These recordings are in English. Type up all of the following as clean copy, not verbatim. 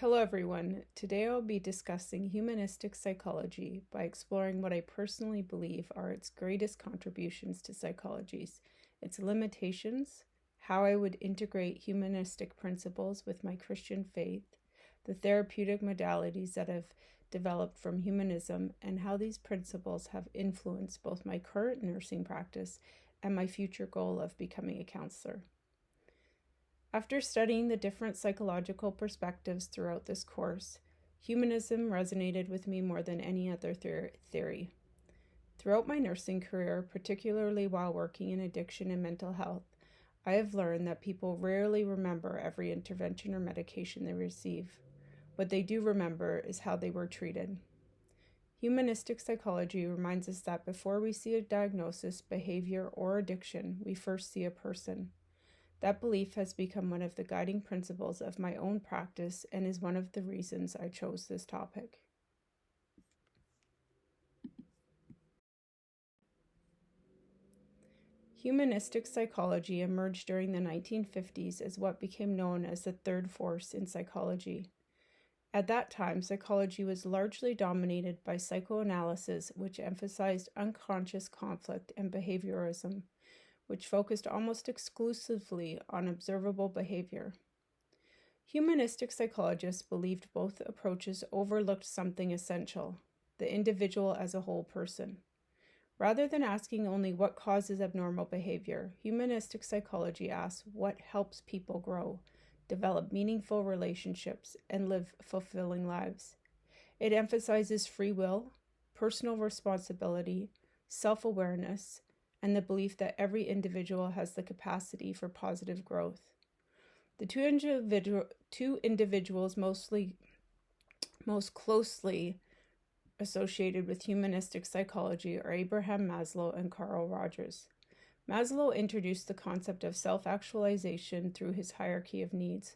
Hello everyone. Today I'll be discussing humanistic psychology by exploring what I personally believe are its greatest contributions to psychology, its limitations, how I would integrate humanistic principles with my Christian faith, the therapeutic modalities that have developed from humanism, and how these principles have influenced both my current nursing practice and my future goal of becoming a counselor. After studying the different psychological perspectives throughout this course, humanism resonated with me more than any other theory. Throughout my nursing career, particularly while working in addiction and mental health, I have learned that people rarely remember every intervention or medication they receive. What they do remember is how they were treated. Humanistic psychology reminds us that before we see a diagnosis, behavior, or addiction, we first see a person. That belief has become one of the guiding principles of my own practice and is one of the reasons I chose this topic. Humanistic psychology emerged during the 1950s as what became known as the third force in psychology. At that time, psychology was largely dominated by psychoanalysis, which emphasized unconscious conflict, and behaviorism, which focused almost exclusively on observable behavior. Humanistic psychologists believed both approaches overlooked something essential: the individual as a whole person. Rather than asking only what causes abnormal behavior, humanistic psychology asks what helps people grow, develop meaningful relationships, and live fulfilling lives. It emphasizes free will, personal responsibility, self-awareness, and the belief that every individual has the capacity for positive growth. The two individuals most closely associated with humanistic psychology are Abraham Maslow and Carl Rogers. Maslow introduced the concept of self-actualization through his hierarchy of needs,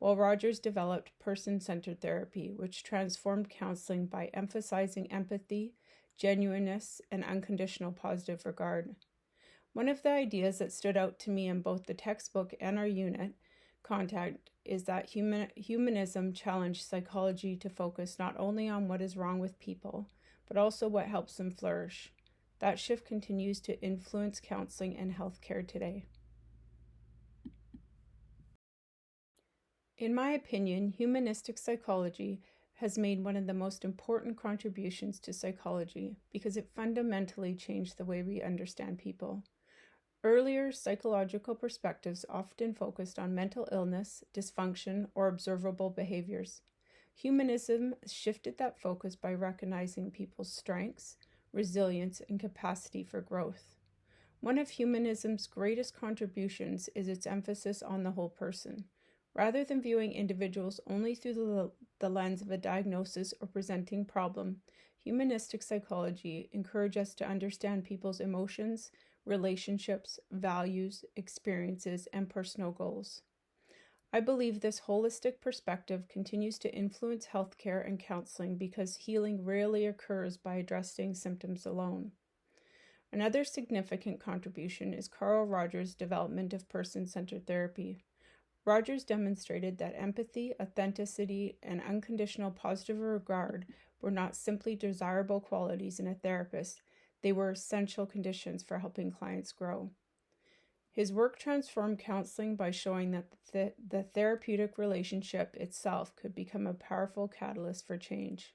while Rogers developed person-centered therapy, which transformed counseling by emphasizing empathy, genuineness, and unconditional positive regard. One of the ideas that stood out to me in both the textbook and our unit contact is that humanism challenged psychology to focus not only on what is wrong with people, but also what helps them flourish. That shift continues to influence counseling and healthcare today. In my opinion, humanistic psychology has made one of the most important contributions to psychology because it fundamentally changed the way we understand people. Earlier psychological perspectives often focused on mental illness, dysfunction, or observable behaviors. Humanism shifted that focus by recognizing people's strengths, resilience, and capacity for growth. One of humanism's greatest contributions is its emphasis on the whole person. Rather than viewing individuals only through the lens of a diagnosis or presenting problem, humanistic psychology encourages us to understand people's emotions, relationships, values, experiences, and personal goals. I believe this holistic perspective continues to influence healthcare and counseling because healing rarely occurs by addressing symptoms alone. Another significant contribution is Carl Rogers' development of person-centered therapy. Rogers demonstrated that empathy, authenticity, and unconditional positive regard were not simply desirable qualities in a therapist, they were essential conditions for helping clients grow. His work transformed counseling by showing that the therapeutic relationship itself could become a powerful catalyst for change.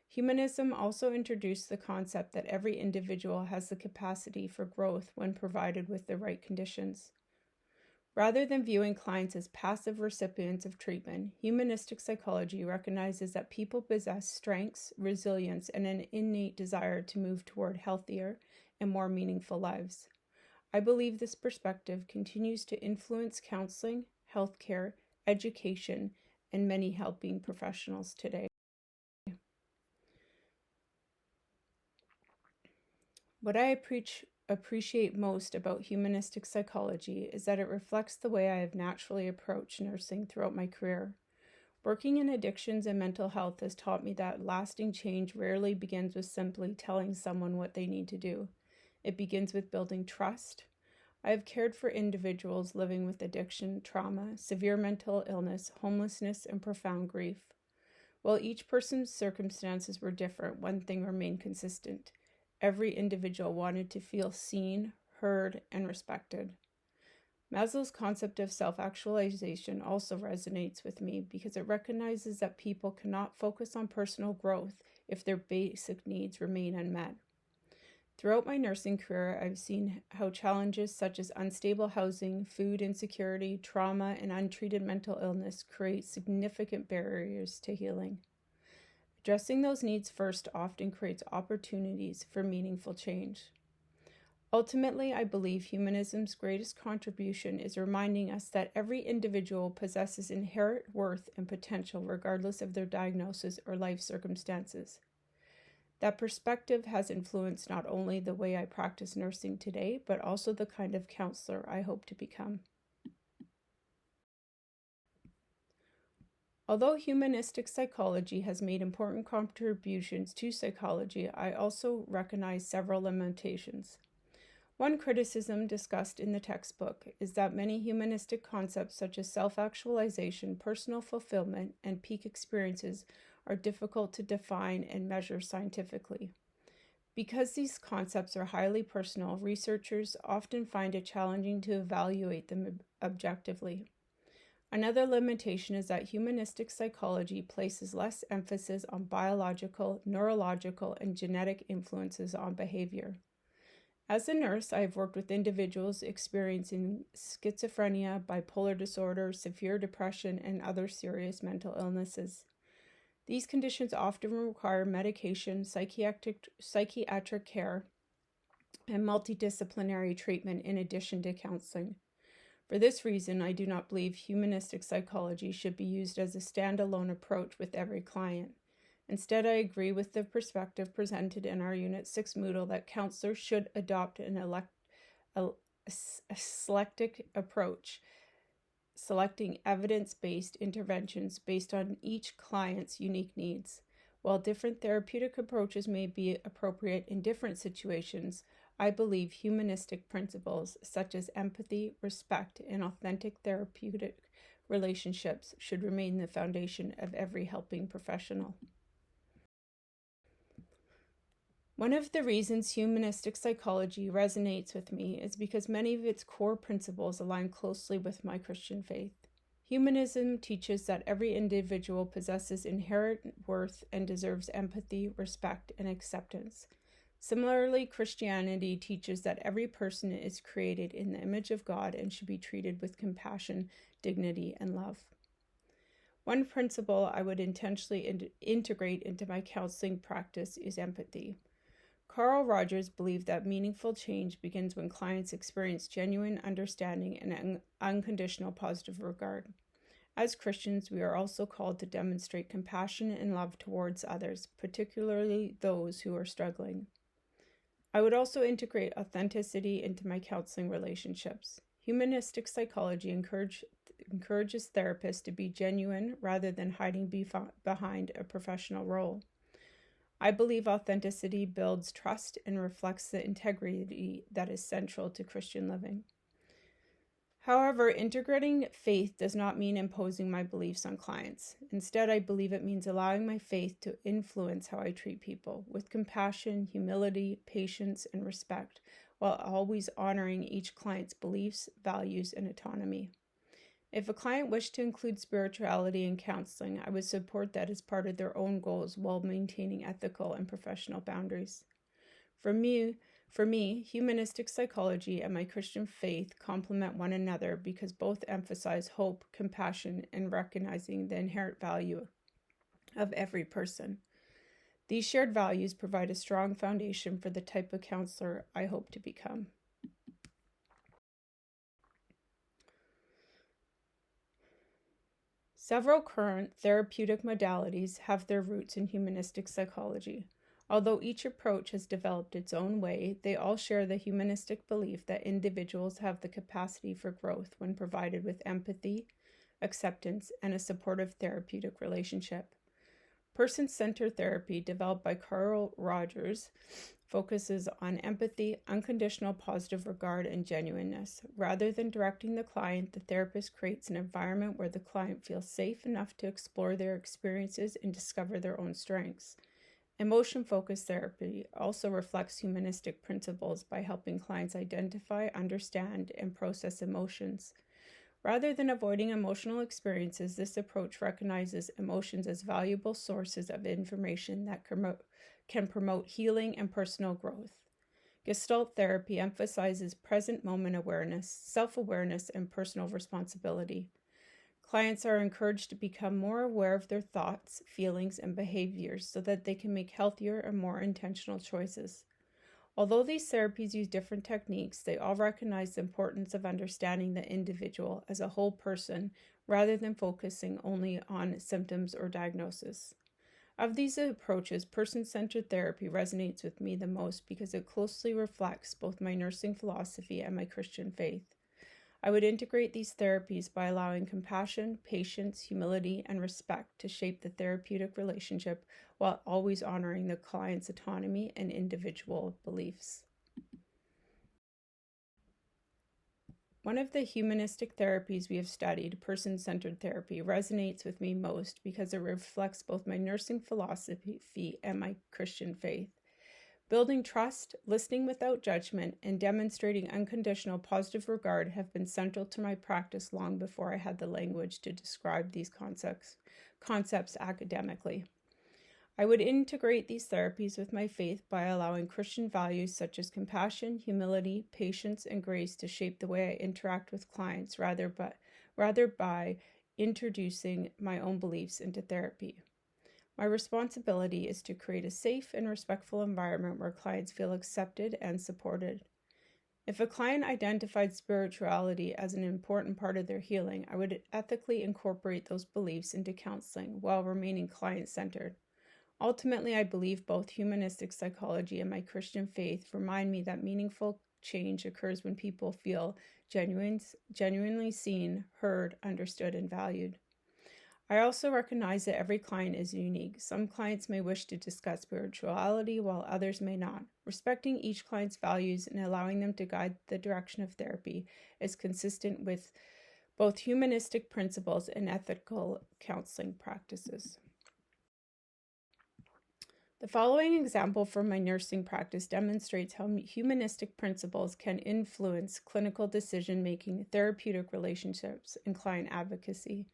Humanism also introduced the concept that every individual has the capacity for growth when provided with the right conditions. Rather than viewing clients as passive recipients of treatment, humanistic psychology recognizes that people possess strengths, resilience, and an innate desire to move toward healthier and more meaningful lives. I believe this perspective continues to influence counseling, healthcare, education, and many helping professionals today. What I appreciate most about humanistic psychology is that it reflects the way I have naturally approached nursing throughout my career. Working in addictions and mental health has taught me that lasting change rarely begins with simply telling someone what they need to do. It begins with building trust. I have cared for individuals living with addiction, trauma, severe mental illness, homelessness, and profound grief. While each person's circumstances were different, one thing remained consistent. Every individual wanted to feel seen, heard, and respected. Maslow's concept of self-actualization also resonates with me because it recognizes that people cannot focus on personal growth if their basic needs remain unmet. Throughout my nursing career, I've seen how challenges such as unstable housing, food insecurity, trauma, and untreated mental illness create significant barriers to healing. Addressing those needs first often creates opportunities for meaningful change. Ultimately, I believe humanism's greatest contribution is reminding us that every individual possesses inherent worth and potential regardless of their diagnosis or life circumstances. That perspective has influenced not only the way I practice nursing today, but also the kind of counselor I hope to become. Although humanistic psychology has made important contributions to psychology, I also recognize several limitations. One criticism discussed in the textbook is that many humanistic concepts such as self-actualization, personal fulfillment, and peak experiences are difficult to define and measure scientifically. Because these concepts are highly personal, researchers often find it challenging to evaluate them objectively. Another limitation is that humanistic psychology places less emphasis on biological, neurological, and genetic influences on behavior. As a nurse, I have worked with individuals experiencing schizophrenia, bipolar disorder, severe depression, and other serious mental illnesses. These conditions often require medication, psychiatric care, and multidisciplinary treatment in addition to counseling. For this reason, I do not believe humanistic psychology should be used as a standalone approach with every client. Instead, I agree with the perspective presented in our Unit 6 Moodle that counselors should adopt a selective approach, selecting evidence-based interventions based on each client's unique needs. While different therapeutic approaches may be appropriate in different situations, I believe humanistic principles such as empathy, respect, and authentic therapeutic relationships should remain the foundation of every helping professional. One of the reasons humanistic psychology resonates with me is because many of its core principles align closely with my Christian faith. Humanism teaches that every individual possesses inherent worth and deserves empathy, respect, and acceptance. Similarly, Christianity teaches that every person is created in the image of God and should be treated with compassion, dignity, and love. One principle I would intentionally integrate into my counseling practice is empathy. Carl Rogers believed that meaningful change begins when clients experience genuine understanding and unconditional positive regard. As Christians, we are also called to demonstrate compassion and love towards others, particularly those who are struggling. I would also integrate authenticity into my counseling relationships. Humanistic psychology encourages therapists to be genuine rather than hiding behind a professional role. I believe authenticity builds trust and reflects the integrity that is central to Christian living. However, integrating faith does not mean imposing my beliefs on clients. Instead, I believe it means allowing my faith to influence how I treat people with compassion, humility, patience, and respect, while always honoring each client's beliefs, values, and autonomy. If a client wished to include spirituality in counseling, I would support that as part of their own goals while maintaining ethical and professional boundaries. For me, humanistic psychology and my Christian faith complement one another because both emphasize hope, compassion, and recognizing the inherent value of every person. These shared values provide a strong foundation for the type of counselor I hope to become. Several current therapeutic modalities have their roots in humanistic psychology. Although each approach has developed its own way, they all share the humanistic belief that individuals have the capacity for growth when provided with empathy, acceptance, and a supportive therapeutic relationship. Person-centered therapy, developed by Carl Rogers, focuses on empathy, unconditional positive regard, and genuineness. Rather than directing the client, the therapist creates an environment where the client feels safe enough to explore their experiences and discover their own strengths. Emotion-focused therapy also reflects humanistic principles by helping clients identify, understand, and process emotions. Rather than avoiding emotional experiences, this approach recognizes emotions as valuable sources of information that can promote healing and personal growth. Gestalt therapy emphasizes present moment awareness, self-awareness, and personal responsibility. Clients are encouraged to become more aware of their thoughts, feelings, and behaviors so that they can make healthier and more intentional choices. Although these therapies use different techniques, they all recognize the importance of understanding the individual as a whole person rather than focusing only on symptoms or diagnosis. Of these approaches, person-centered therapy resonates with me the most because it closely reflects both my nursing philosophy and my Christian faith. I would integrate these therapies by allowing compassion, patience, humility, and respect to shape the therapeutic relationship while always honoring the client's autonomy and individual beliefs. One of the humanistic therapies we have studied, person-centered therapy, resonates with me most because it reflects both my nursing philosophy and my Christian faith. Building trust, listening without judgment, and demonstrating unconditional positive regard have been central to my practice long before I had the language to describe these concepts academically. I would integrate these therapies with my faith by allowing Christian values such as compassion, humility, patience, and grace to shape the way I interact with clients rather by introducing my own beliefs into therapy. My responsibility is to create a safe and respectful environment where clients feel accepted and supported. If a client identified spirituality as an important part of their healing, I would ethically incorporate those beliefs into counseling while remaining client-centered. Ultimately, I believe both humanistic psychology and my Christian faith remind me that meaningful change occurs when people feel genuinely seen, heard, understood, and valued. I also recognize that every client is unique. Some clients may wish to discuss spirituality while others may not. Respecting each client's values and allowing them to guide the direction of therapy is consistent with both humanistic principles and ethical counseling practices. The following example from my nursing practice demonstrates how humanistic principles can influence clinical decision-making, therapeutic relationships, and client advocacy.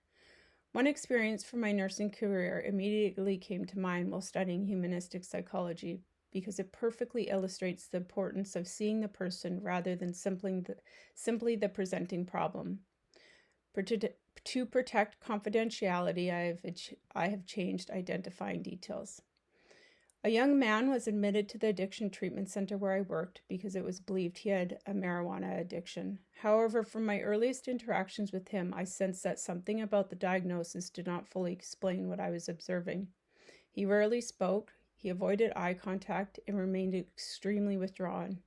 One experience from my nursing career immediately came to mind while studying humanistic psychology because it perfectly illustrates the importance of seeing the person rather than simply the presenting problem. To protect confidentiality, I have changed identifying details. A young man was admitted to the addiction treatment center where I worked because it was believed he had a marijuana addiction. However, from my earliest interactions with him, I sensed that something about the diagnosis did not fully explain what I was observing. He rarely spoke, he avoided eye contact, and remained extremely withdrawn.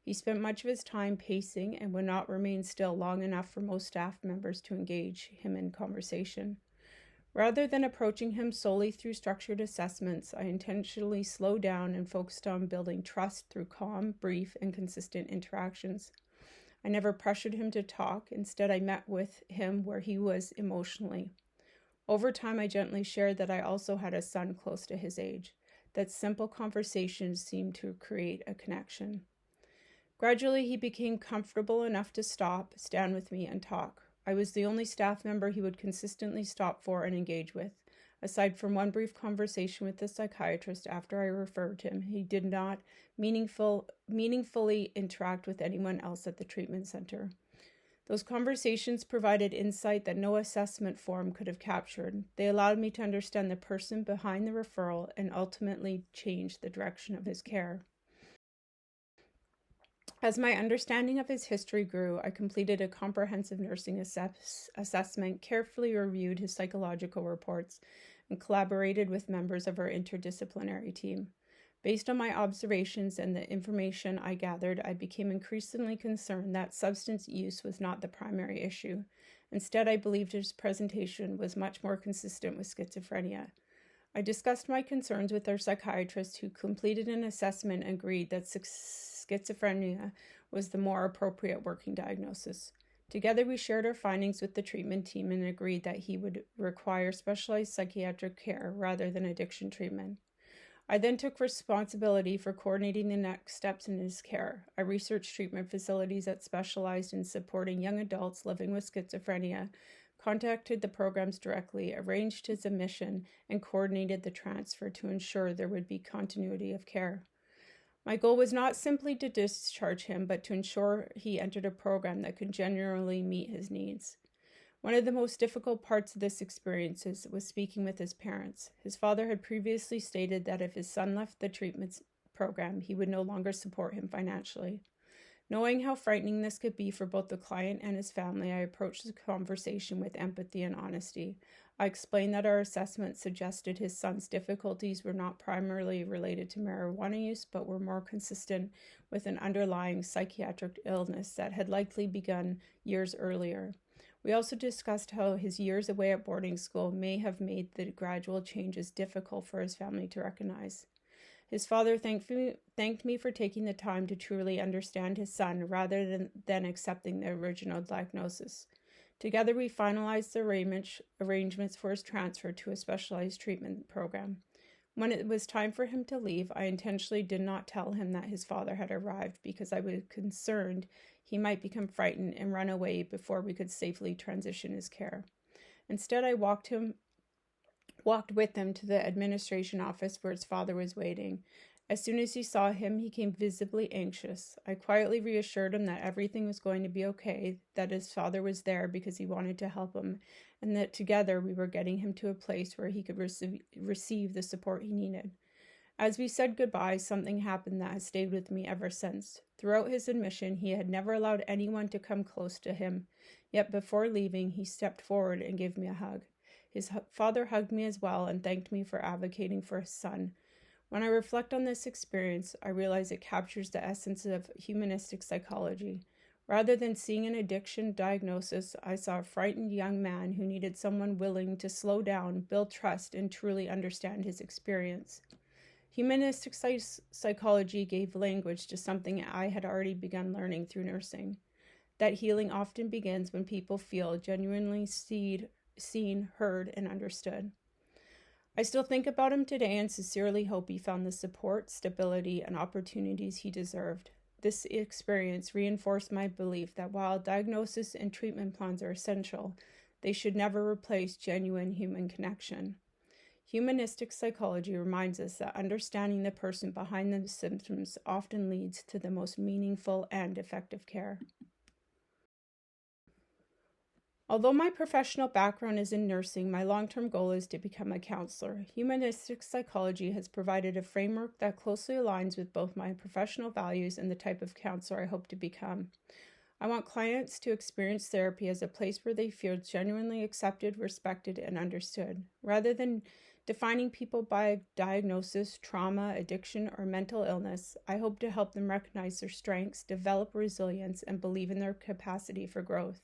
He spent much of his time pacing and would not remain still long enough for most staff members to engage him in conversation. Rather than approaching him solely through structured assessments, I intentionally slowed down and focused on building trust through calm, brief, and consistent interactions. I never pressured him to talk. Instead, I met with him where he was emotionally. Over time, I gently shared that I also had a son close to his age, that simple conversations seemed to create a connection. Gradually, he became comfortable enough to stop, stand with me, and talk. I was the only staff member he would consistently stop for and engage with. Aside from one brief conversation with the psychiatrist after I referred him, he did not meaningfully interact with anyone else at the treatment center. Those conversations provided insight that no assessment form could have captured. They allowed me to understand the person behind the referral and ultimately change the direction of his care. As my understanding of his history grew, I completed a comprehensive nursing assessment, carefully reviewed his psychological reports, and collaborated with members of our interdisciplinary team. Based on my observations and the information I gathered, I became increasingly concerned that substance use was not the primary issue. Instead, I believed his presentation was much more consistent with schizophrenia. I discussed my concerns with our psychiatrist, who completed an assessment and agreed that schizophrenia was the more appropriate working diagnosis. Together, we shared our findings with the treatment team and agreed that he would require specialized psychiatric care rather than addiction treatment. I then took responsibility for coordinating the next steps in his care. I researched treatment facilities that specialized in supporting young adults living with schizophrenia, contacted the programs directly, arranged his admission, and coordinated the transfer to ensure there would be continuity of care. My goal was not simply to discharge him, but to ensure he entered a program that could genuinely meet his needs. One of the most difficult parts of this experience was speaking with his parents. His father had previously stated that if his son left the treatment program, he would no longer support him financially. Knowing how frightening this could be for both the client and his family, I approached the conversation with empathy and honesty. I explained that our assessment suggested his son's difficulties were not primarily related to marijuana use, but were more consistent with an underlying psychiatric illness that had likely begun years earlier. We also discussed how his years away at boarding school may have made the gradual changes difficult for his family to recognize. His father thanked me for taking the time to truly understand his son rather than accepting the original diagnosis. Together, we finalized the arrangements for his transfer to a specialized treatment program. When it was time for him to leave, I intentionally did not tell him that his father had arrived because I was concerned he might become frightened and run away before we could safely transition his care. Instead, I walked with him to the administration office where his father was waiting. As soon as he saw him, he became visibly anxious. I quietly reassured him that everything was going to be okay, that his father was there because he wanted to help him, and that together we were getting him to a place where he could receive the support he needed. As we said goodbye, something happened that has stayed with me ever since. Throughout his admission, he had never allowed anyone to come close to him, yet before leaving, he stepped forward and gave me a hug. His father hugged me as well and thanked me for advocating for his son. When I reflect on this experience, I realize it captures the essence of humanistic psychology. Rather than seeing an addiction diagnosis, I saw a frightened young man who needed someone willing to slow down, build trust, and truly understand his experience. Humanistic psychology gave language to something I had already begun learning through nursing. That healing often begins when people feel genuinely seen, heard, and understood. I still think about him today and sincerely hope he found the support, stability, and opportunities he deserved. This experience reinforced my belief that while diagnosis and treatment plans are essential, they should never replace genuine human connection. Humanistic psychology reminds us that understanding the person behind the symptoms often leads to the most meaningful and effective care. Although my professional background is in nursing, my long-term goal is to become a counselor. Humanistic psychology has provided a framework that closely aligns with both my professional values and the type of counselor I hope to become. I want clients to experience therapy as a place where they feel genuinely accepted, respected, and understood. Rather than defining people by diagnosis, trauma, addiction, or mental illness, I hope to help them recognize their strengths, develop resilience, and believe in their capacity for growth.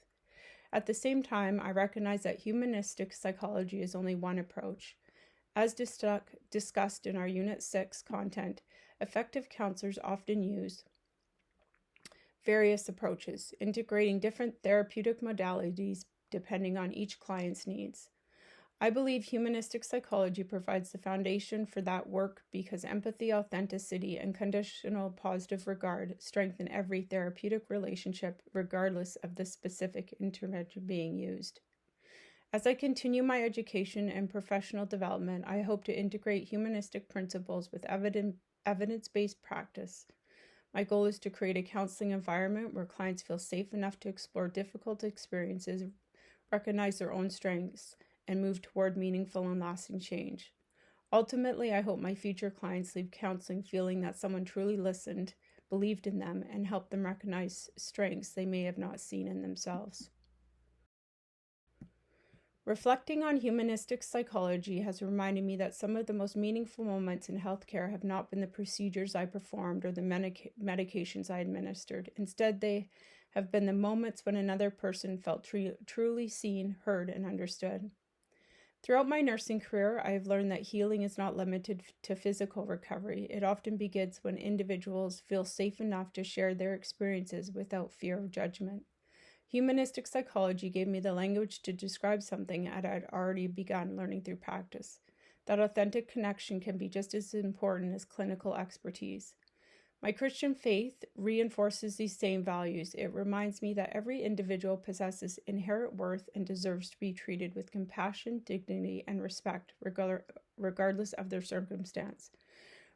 At the same time, I recognize that humanistic psychology is only one approach. As discussed in our Unit 6 content, effective counselors often use various approaches, integrating different therapeutic modalities depending on each client's needs. I believe humanistic psychology provides the foundation for that work because empathy, authenticity, and conditional positive regard strengthen every therapeutic relationship regardless of the specific intervention being used. As I continue my education and professional development, I hope to integrate humanistic principles with evidence-based practice. My goal is to create a counseling environment where clients feel safe enough to explore difficult experiences, recognize their own strengths, and move toward meaningful and lasting change. Ultimately, I hope my future clients leave counseling feeling that someone truly listened, believed in them, and helped them recognize strengths they may have not seen in themselves. Reflecting on humanistic psychology has reminded me that some of the most meaningful moments in healthcare have not been the procedures I performed or the medications I administered. Instead, they have been the moments when another person felt truly seen, heard, and understood. Throughout my nursing career, I have learned that healing is not limited to physical recovery. It often begins when individuals feel safe enough to share their experiences without fear of judgment. Humanistic psychology gave me the language to describe something that I had already begun learning through practice. That authentic connection can be just as important as clinical expertise. My Christian faith reinforces these same values. It reminds me that every individual possesses inherent worth and deserves to be treated with compassion, dignity, and respect, regardless of their circumstance.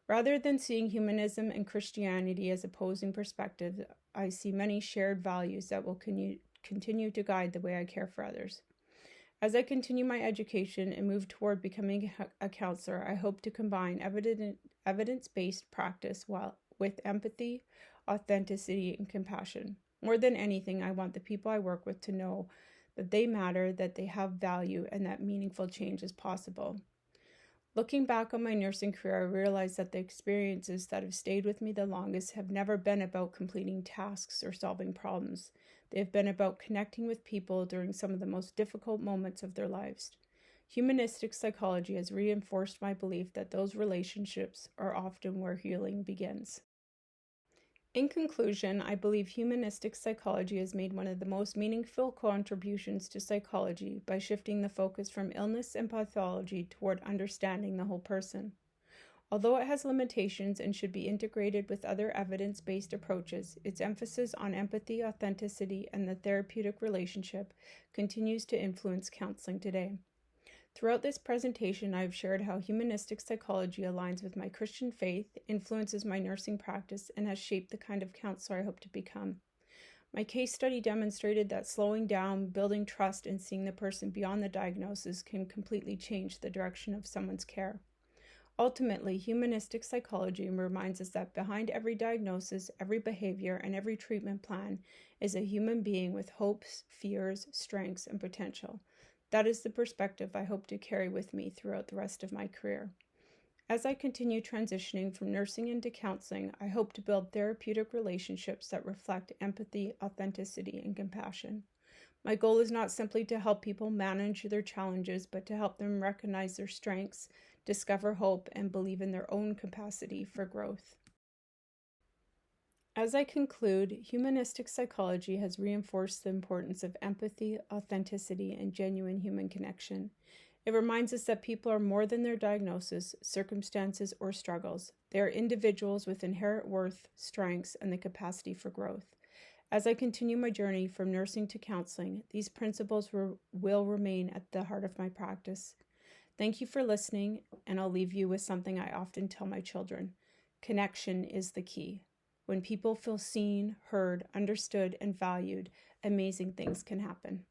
Rather than seeing humanism and Christianity as opposing perspectives, I see many shared values that will continue to guide the way I care for others. As I continue my education and move toward becoming a counselor, I hope to combine evidence-based practice with empathy, authenticity, and compassion. More than anything, I want the people I work with to know that they matter, that they have value, and that meaningful change is possible. Looking back on my nursing career, I realized that the experiences that have stayed with me the longest have never been about completing tasks or solving problems. They have been about connecting with people during some of the most difficult moments of their lives. Humanistic psychology has reinforced my belief that those relationships are often where healing begins. In conclusion, I believe humanistic psychology has made one of the most meaningful contributions to psychology by shifting the focus from illness and pathology toward understanding the whole person. Although it has limitations and should be integrated with other evidence-based approaches, its emphasis on empathy, authenticity, and the therapeutic relationship continues to influence counseling today. Throughout this presentation, I have shared how humanistic psychology aligns with my Christian faith, influences my nursing practice, and has shaped the kind of counselor I hope to become. My case study demonstrated that slowing down, building trust, and seeing the person beyond the diagnosis can completely change the direction of someone's care. Ultimately, humanistic psychology reminds us that behind every diagnosis, every behavior, and every treatment plan is a human being with hopes, fears, strengths, and potential. That is the perspective I hope to carry with me throughout the rest of my career. As I continue transitioning from nursing into counseling, I hope to build therapeutic relationships that reflect empathy, authenticity, and compassion. My goal is not simply to help people manage their challenges, but to help them recognize their strengths, discover hope, and believe in their own capacity for growth. As I conclude, humanistic psychology has reinforced the importance of empathy, authenticity, and genuine human connection. It reminds us that people are more than their diagnosis, circumstances, or struggles. They are individuals with inherent worth, strengths, and the capacity for growth. As I continue my journey from nursing to counseling, these principles will remain at the heart of my practice. Thank you for listening, and I'll leave you with something I often tell my children. Connection is the key. When people feel seen, heard, understood, and valued, amazing things can happen.